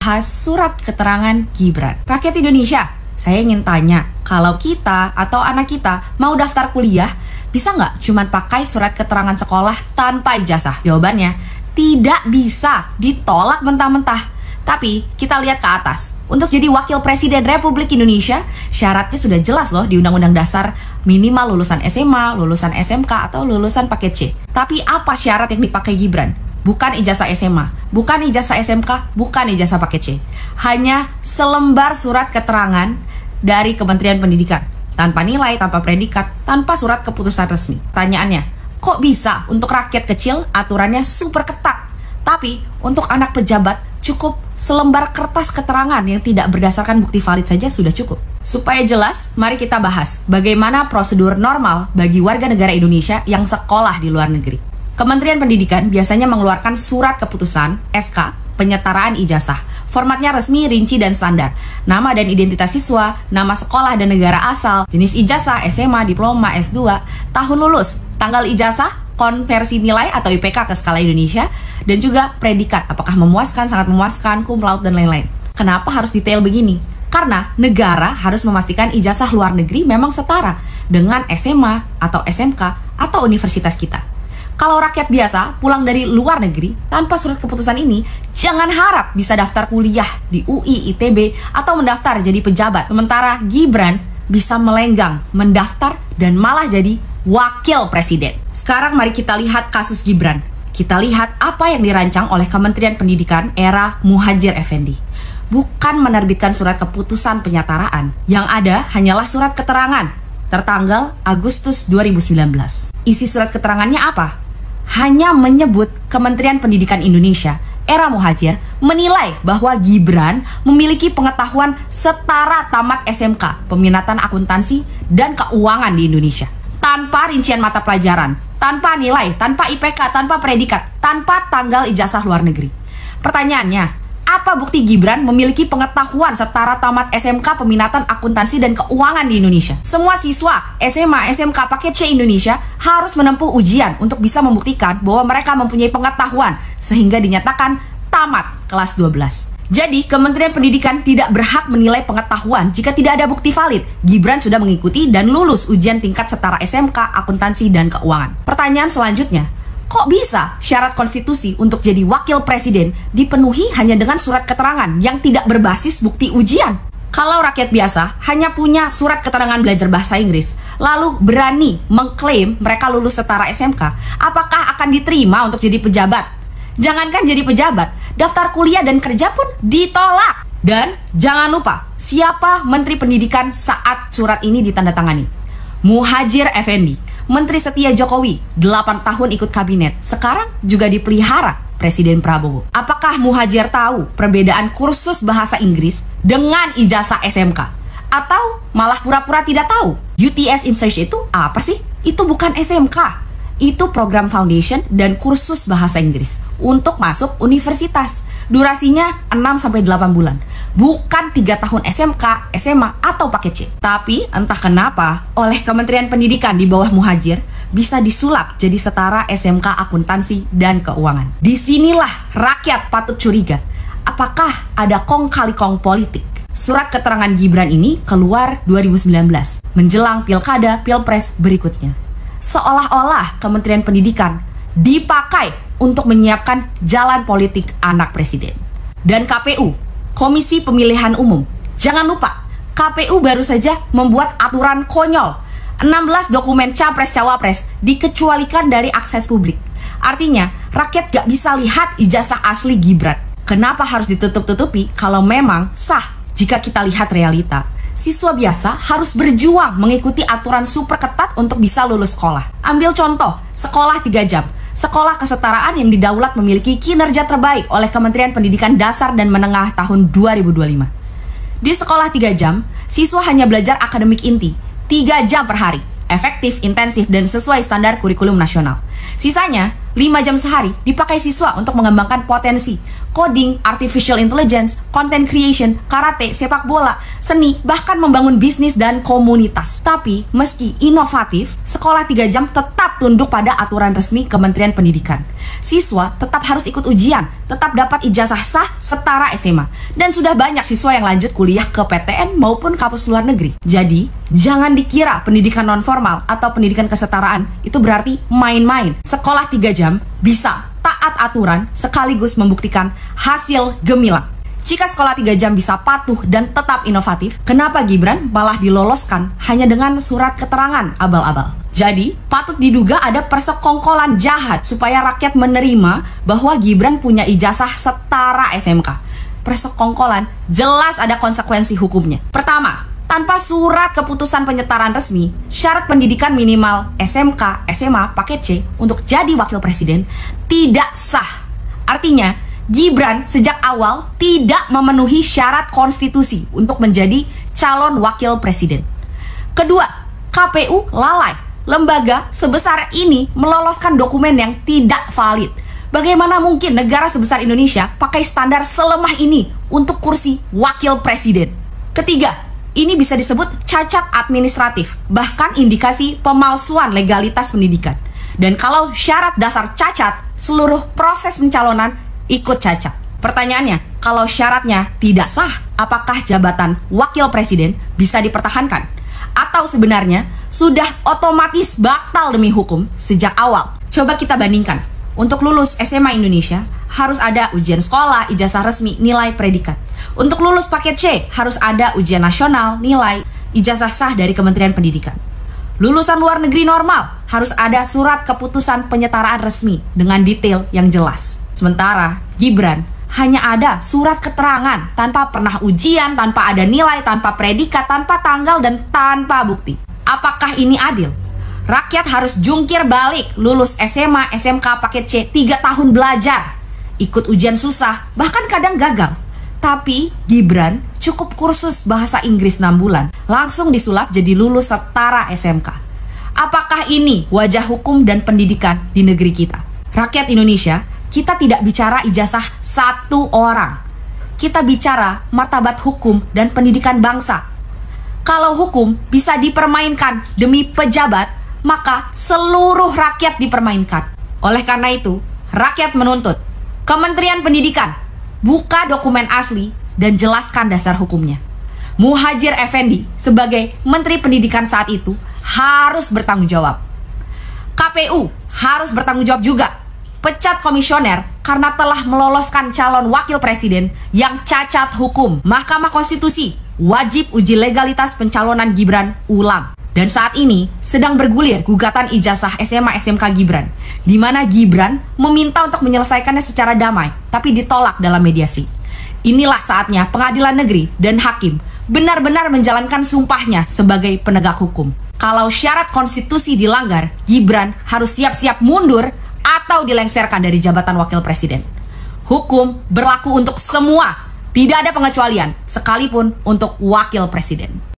bahas surat keterangan Gibran. Rakyat Indonesia, saya ingin tanya, kalau kita atau anak kita mau daftar kuliah, bisa nggak cuma pakai surat keterangan sekolah tanpa ijazah? Jawabannya, tidak bisa, ditolak mentah-mentah. Tapi kita lihat ke atas. Untuk jadi wakil presiden Republik Indonesia, syaratnya sudah jelas loh di Undang-Undang Dasar, minimal lulusan SMA, lulusan SMK, atau lulusan paket C. Tapi apa syarat yang dipakai Gibran? Bukan ijazah SMA, bukan ijazah SMK, bukan ijazah paket C. Hanya selembar surat keterangan dari Kementerian Pendidikan. Tanpa nilai, tanpa predikat, tanpa surat keputusan resmi. Pertanyaannya, kok bisa untuk rakyat kecil aturannya super ketat, tapi untuk anak pejabat cukup selembar kertas keterangan yang tidak berdasarkan bukti valid saja sudah cukup? Supaya jelas, mari kita bahas bagaimana prosedur normal bagi warga negara Indonesia yang sekolah di luar negeri. Kementerian Pendidikan biasanya mengeluarkan surat keputusan SK penyetaraan ijazah. Formatnya resmi, rinci, dan standar. Nama dan identitas siswa, nama sekolah dan negara asal, jenis ijazah, SMA, diploma, S2, tahun lulus, tanggal ijazah, konversi nilai atau IPK ke skala Indonesia, dan juga predikat, apakah memuaskan, sangat memuaskan, cum laude, dan lain-lain. Kenapa harus detail begini? Karena negara harus memastikan ijazah luar negeri memang setara dengan SMA atau SMK atau universitas kita. Kalau rakyat biasa pulang dari luar negeri tanpa surat keputusan ini, jangan harap bisa daftar kuliah di UI, ITB, atau mendaftar jadi pejabat. Sementara Gibran bisa melenggang, mendaftar, dan malah jadi wakil presiden. Sekarang mari kita lihat kasus Gibran. Kita lihat apa yang dirancang oleh Kementerian Pendidikan era Muhadjir Effendi. Bukan menerbitkan surat keputusan penyetaraan. Yang ada hanyalah surat keterangan tertanggal Agustus 2019. Isi surat keterangannya apa? Hanya menyebut Kementerian Pendidikan Indonesia era Muhadjir menilai bahwa Gibran memiliki pengetahuan setara tamat SMK, peminatan akuntansi dan keuangan di Indonesia. Tanpa rincian mata pelajaran, tanpa nilai, tanpa IPK, tanpa predikat, tanpa tanggal ijazah luar negeri. Pertanyaannya, apa bukti Gibran memiliki pengetahuan setara tamat SMK, peminatan akuntansi dan keuangan di Indonesia? Semua siswa SMA, SMK, paket C Indonesia harus menempuh ujian untuk bisa membuktikan bahwa mereka mempunyai pengetahuan sehingga dinyatakan tamat kelas 12. Jadi, Kementerian Pendidikan tidak berhak menilai pengetahuan jika tidak ada bukti valid. Gibran sudah mengikuti dan lulus ujian tingkat setara SMK, akuntansi, dan keuangan. Pertanyaan selanjutnya, kok bisa syarat konstitusi untuk jadi wakil presiden dipenuhi hanya dengan surat keterangan yang tidak berbasis bukti ujian? Kalau rakyat biasa hanya punya surat keterangan belajar bahasa Inggris, lalu berani mengklaim mereka lulus setara SMK, apakah akan diterima untuk jadi pejabat? Jangankan jadi pejabat, daftar kuliah dan kerja pun ditolak. Dan jangan lupa, siapa Menteri Pendidikan saat surat ini ditandatangani? Muhadjir Effendi, Menteri setia Jokowi, 8 tahun ikut kabinet, sekarang juga dipelihara Presiden Prabowo. Apakah Muhadjir tahu perbedaan kursus bahasa Inggris dengan ijazah SMK? Atau malah pura-pura tidak tahu? UTS in Search itu apa sih? Itu bukan SMK. Itu program foundation dan kursus bahasa Inggris untuk masuk universitas. Durasinya 6-8 bulan. Bukan 3 tahun SMK, SMA, atau paket C. Tapi entah kenapa oleh Kementerian Pendidikan di bawah Muhadjir bisa disulap jadi setara SMK akuntansi dan keuangan. Disinilah rakyat patut curiga. Apakah ada kong kali kong politik? Surat keterangan Gibran ini keluar 2019 menjelang pilkada pilpres berikutnya. Seolah-olah Kementerian Pendidikan dipakai untuk menyiapkan jalan politik anak presiden. Dan KPU, Komisi Pemilihan Umum, jangan lupa, KPU baru saja membuat aturan konyol. 16 dokumen Capres-Cawapres dikecualikan dari akses publik. Artinya, rakyat gak bisa lihat ijazah asli Gibran. Kenapa harus ditutup-tutupi kalau memang sah? Jika kita lihat realita, siswa biasa harus berjuang mengikuti aturan super ketat untuk bisa lulus sekolah. Ambil contoh, sekolah 3 jam. Sekolah kesetaraan yang didaulat memiliki kinerja terbaik oleh Kementerian Pendidikan Dasar dan Menengah tahun 2025. Di sekolah 3 jam, siswa hanya belajar akademik inti, 3 jam per hari. Efektif, intensif, dan sesuai standar kurikulum nasional. Sisanya, 5 jam sehari dipakai siswa untuk mengembangkan potensi coding, artificial intelligence, content creation, karate, sepak bola, seni, bahkan membangun bisnis dan komunitas. Tapi, meski inovatif, sekolah 3 jam tetap tunduk pada aturan resmi Kementerian Pendidikan. Siswa tetap harus ikut ujian, tetap dapat ijazah sah setara SMA. Dan sudah banyak siswa yang lanjut kuliah ke PTN maupun kampus luar negeri. Jadi, jangan dikira pendidikan non-formal atau pendidikan kesetaraan itu berarti main-main. Sekolah 3 jam bisa taat aturan sekaligus membuktikan hasil gemilang. Jika sekolah 3 jam bisa patuh dan tetap inovatif, kenapa Gibran malah diloloskan hanya dengan surat keterangan abal-abal? Jadi, patut diduga ada persekongkolan jahat supaya rakyat menerima bahwa Gibran punya ijazah setara SMK. Persekongkolan jelas ada konsekuensi hukumnya. Pertama, tanpa surat keputusan penyetaraan resmi, syarat pendidikan minimal SMK, SMA, paket C untuk jadi wakil presiden tidak sah. Artinya, Gibran sejak awal tidak memenuhi syarat konstitusi untuk menjadi calon wakil presiden. Kedua, KPU lalai. Lembaga sebesar ini meloloskan dokumen yang tidak valid. Bagaimana mungkin negara sebesar Indonesia pakai standar selemah ini untuk kursi wakil presiden? Ketiga, ini bisa disebut cacat administratif, bahkan indikasi pemalsuan legalitas pendidikan. Dan kalau syarat dasar cacat, seluruh proses pencalonan ikut cacat. Pertanyaannya, kalau syaratnya tidak sah, apakah jabatan wakil presiden bisa dipertahankan? Atau sebenarnya sudah otomatis batal demi hukum sejak awal? Coba kita bandingkan. Untuk lulus SMA Indonesia, harus ada ujian sekolah, ijazah resmi, nilai predikat. Untuk lulus paket C, harus ada ujian nasional, nilai, ijazah sah dari Kementerian Pendidikan. Lulusan luar negeri normal, harus ada surat keputusan penyetaraan resmi dengan detail yang jelas. Sementara, Gibran hanya ada surat keterangan tanpa pernah ujian, tanpa ada nilai, tanpa predikat, tanpa tanggal, dan tanpa bukti. Apakah ini adil? Rakyat harus jungkir balik, lulus SMA, SMK, paket C, 3 tahun belajar, ikut ujian susah, bahkan kadang gagal. Tapi Gibran cukup kursus bahasa Inggris 6 bulan, langsung disulap jadi lulus setara SMK. Apakah ini wajah hukum dan pendidikan di negeri kita? Rakyat Indonesia, kita tidak bicara ijazah satu orang. Kita bicara martabat hukum dan pendidikan bangsa. Kalau hukum bisa dipermainkan demi pejabat, maka seluruh rakyat dipermainkan. Oleh karena itu, rakyat menuntut Kementerian Pendidikan buka dokumen asli dan jelaskan dasar hukumnya. Muhadjir Effendi sebagai Menteri Pendidikan saat itu harus bertanggung jawab. KPU harus bertanggung jawab juga. Pecat komisioner karena telah meloloskan calon wakil presiden yang cacat hukum. Mahkamah Konstitusi wajib uji legalitas pencalonan Gibran ulang. Dan saat ini sedang bergulir gugatan ijazah SMA SMK Gibran, di mana Gibran meminta untuk menyelesaikannya secara damai, tapi ditolak dalam mediasi. Inilah saatnya pengadilan negeri dan hakim benar-benar menjalankan sumpahnya sebagai penegak hukum. Kalau syarat konstitusi dilanggar, Gibran harus siap-siap mundur atau dilengsarkan dari jabatan wakil presiden. Hukum berlaku untuk semua, tidak ada pengecualian, sekalipun untuk wakil presiden.